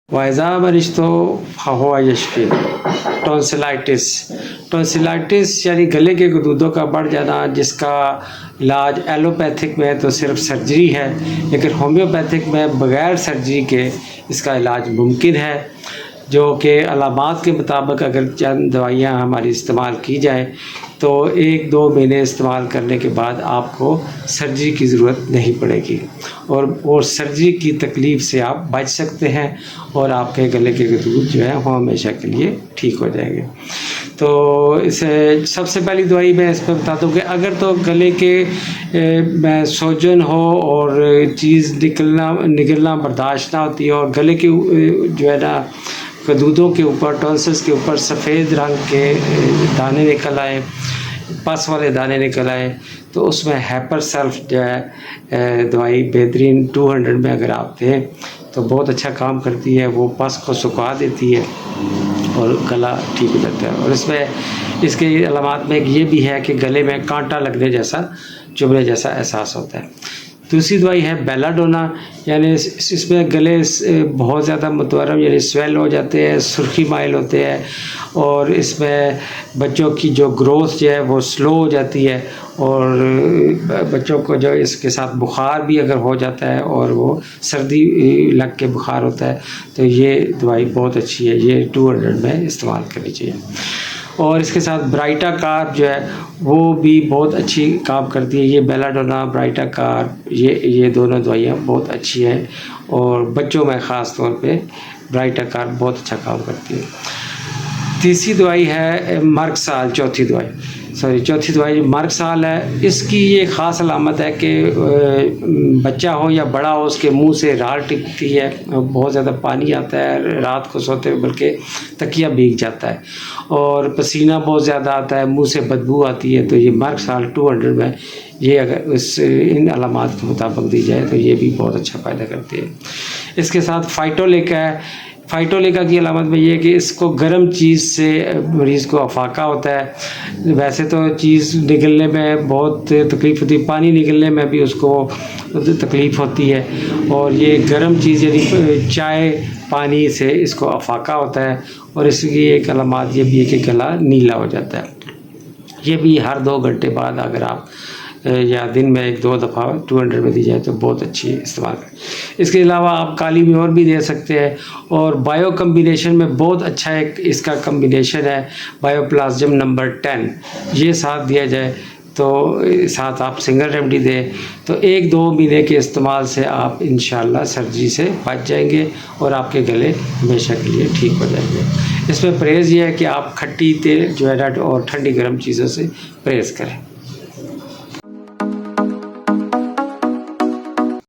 वाइज़ा मरिश्तो हवा यशफी टॉन्सिलाइटिस यानी गले के गदूदों का बढ़ जाना, जिसका इलाज एलोपैथिक में तो सिर्फ सर्जरी है, लेकिन होम्योपैथिक में बग़ैर सर्जरी के इसका इलाज मुमकिन है, जो कि अलामात के मुताबिक अगर चंद दवाइयाँ हमारी इस्तेमाल की जाए तो 1-2 महीने इस्तेमाल करने के बाद आपको सर्जरी की ज़रूरत नहीं पड़ेगी और सर्जरी की तकलीफ़ से आप बच सकते हैं और आपके गले के गदूद जो है वो हमेशा के लिए ठीक हो जाएंगे। तो इसे सबसे पहली दवाई मैं इस पर बता दूँ कि अगर तो गले के में सोजन हो और चीज़ निकलना बर्दाश्त ना होती है और गले के जो है ना गदूदों के ऊपर, टॉन्सिल्स के ऊपर सफ़ेद रंग के दाने निकल आए, पस वाले दाने निकल आए, तो उसमें हैपर सल्फ जो है दवाई बेहतरीन 200 में अगर आप दें तो बहुत अच्छा काम करती है। वो पस को सुखा देती है और गला ठीक हो जाता है। और इसमें इसके अलामात में एक ये भी है कि गले में कांटा लगने जैसा, चुभने जैसा एहसास होता है। दूसरी दवाई है बेलाडोना, यानी इसमें गले बहुत ज़्यादा मुतवरम यानी स्वेल हो जाते हैं, सुर्खी माइल होते हैं और इसमें बच्चों की जो ग्रोथ जो है वो स्लो हो जाती है और बच्चों को जो इसके साथ बुखार भी अगर हो जाता है और वो सर्दी लग के बुखार होता है तो ये दवाई बहुत अच्छी है, ये 200 में इस्तेमाल करनी चाहिए। और इसके साथ ब्राइटा कार्ब जो है वो भी बहुत अच्छी काम करती है। ये बेलाडोना, ब्राइटा कार्ब, ये दोनों दवाइयाँ बहुत अच्छी हैं और बच्चों में ख़ास तौर पे ब्राइटा कार्ब बहुत अच्छा काम करती है। तीसरी दवाई है मर्कसाल, चौथी दवाई मर्कसाल है। इसकी ये ख़ास अलामत है कि बच्चा हो या बड़ा हो उसके मुंह से राल टिकती है, बहुत ज़्यादा पानी आता है रात को सोते हुए, बल्कि तकिया भीग जाता है और पसीना बहुत ज़्यादा आता है, मुंह से बदबू आती है। तो ये मर्कसाल 200 में ये अगर इन अलामात के मुताबिक दी जाए तो ये भी बहुत अच्छा फ़ायदा करती है। इसके साथ फाइटोलेका है। फाइटोलेका की अलामत में ये है कि इसको गर्म चीज़ से मरीज़ को अफाका होता है। वैसे तो चीज़ निकलने में बहुत तकलीफ़ होती है, पानी निकलने में भी उसको तकलीफ़ होती है और ये गर्म चीज़ यानी चाय पानी से इसको अफाका होता है और इसकी एक अलामत ये भी है कि गला नीला हो जाता है। ये भी हर 2 घंटे बाद अगर आप या दिन में 1-2 दफ़ा 200 में दी जाए तो बहुत अच्छी इस्तेमाल करें। इसके अलावा आप काली म्योर भी दे सकते हैं और बायो कम्बिनेशन में बहुत अच्छा एक इसका कम्बिनेशन है बायोप्लाज्म नंबर 10, ये साथ दिया जाए तो साथ आप सिंगल रेमडी दें तो 1-2 महीने के इस्तेमाल से आप इंशाल्लाह सर्जरी से बच जाएंगे और आपके गले हमेशा के लिए ठीक हो जाएंगे। इसमें परहेज़ ये है कि आप खट्टी तेल जो है और ठंडी गर्म चीज़ों से परहेज़ करें।